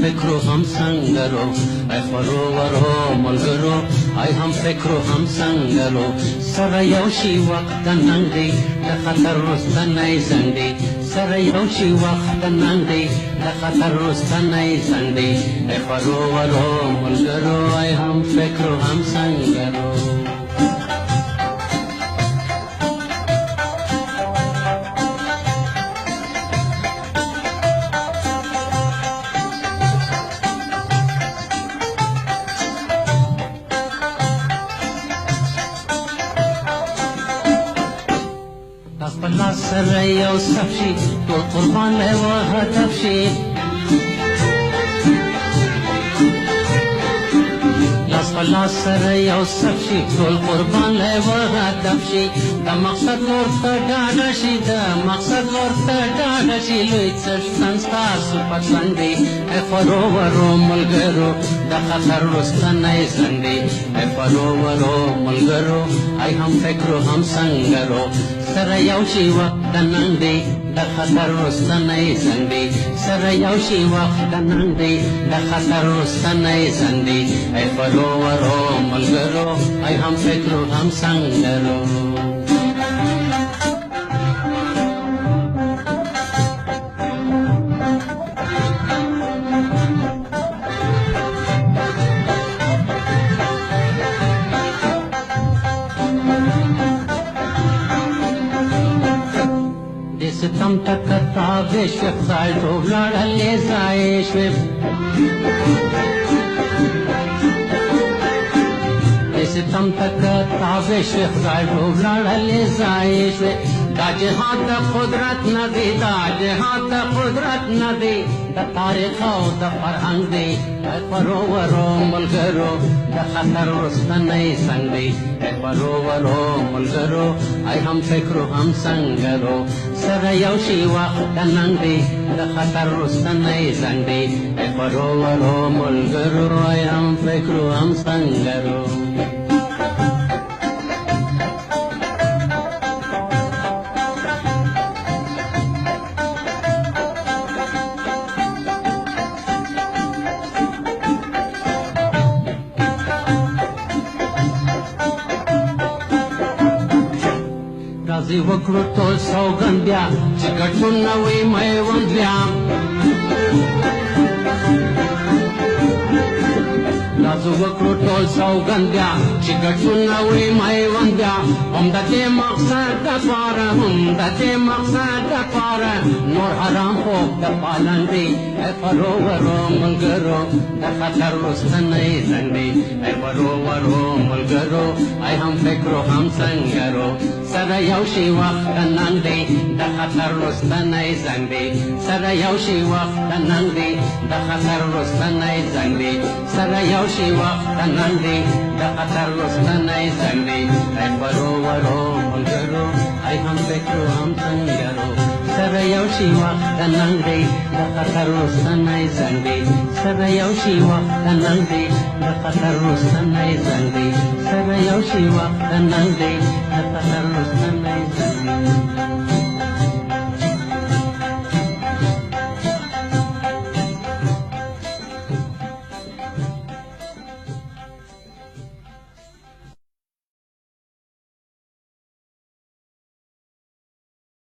فکرو هم سنگرو ای خورو ورو ملګرو ای هم فکرو هم سنگرو سره یو شي وخت ننګ دی د خطر رستنی زنګ دی سره یو شي وخت ننګ دی د خطر رستنی زنګ دی ای خورو ورو ملګرو ای هم فکرو هم سنگرو لاس سره یو صف شي ټول قربان له و هدف شي لاس په لاس سره یو صف شي ټول قربان له و هدف شي د مقصد ورته ډاډه شي د مقصد ورته ډاډه شي لوی څښتن ستاسو په څنګ دی ای خورو ورو ملګرو د خطر رستنی زنګ دی ای خورو ورو ملګرو ای هم فکرو هم سنګرو سره یو شي وخت ننګ دی د خطر رستنی زنګ دی سره یو شي وخت ننګ دی د خطر رستنی زنګ دی ای خورو ورو ملګرو ای هم فکرو هم سنګرو ستم تک تابع شوی خدای ټول لړلې ځای شوی ستم تک تابع شوی خدای ټول لړلې ځای شوی دا جهان د قدرت نه دی دا جهان د قدرت نه دی د تاریخ او د فرهنګ دی ای خورو ورو ملګرو د خطر رستنی څنګ دی ای خورو ورو ملګرو ای هم فکرو هم سنګرو سره یو شي وخت ننګ دی د خطر رستنی څنګ دی ای خورو ورو ملګرو ای هم فکرو هم سنګرو راځي وکړو ټول سوګند بیا چې ګډون نه وي میوند بیا راځو وکړو ټول سوګند بیا چې ګډون نه وي میوند بیا هم د دې مقصد دپاره هم د دې مقصد دپاره نور حرام خوب د پالن دی ای خورو ورو ملګرو د خطر رستنی زنګ دی ای خورو ورو ملګرو ای هم فکرو هم سنګرو سره یو شي وخت ننګ دی د خطر رستنی زنګ دی سره یو شي وخت ننګ دی د خطر رستنی زنګ دی سره یو شي وخت ننګ دی د خطر رستنی زنګ دی ای خورو ورو ملګرو ای هم فکرو هم سنګرو سره یو شي وخت ننګ دی د خطر رستنی زنګ دی سره یو شي وخت ننګ دی د خطر رستنی زنګ دی سره یو شي وخت ننګ دی د خطر رستنی زنګ دی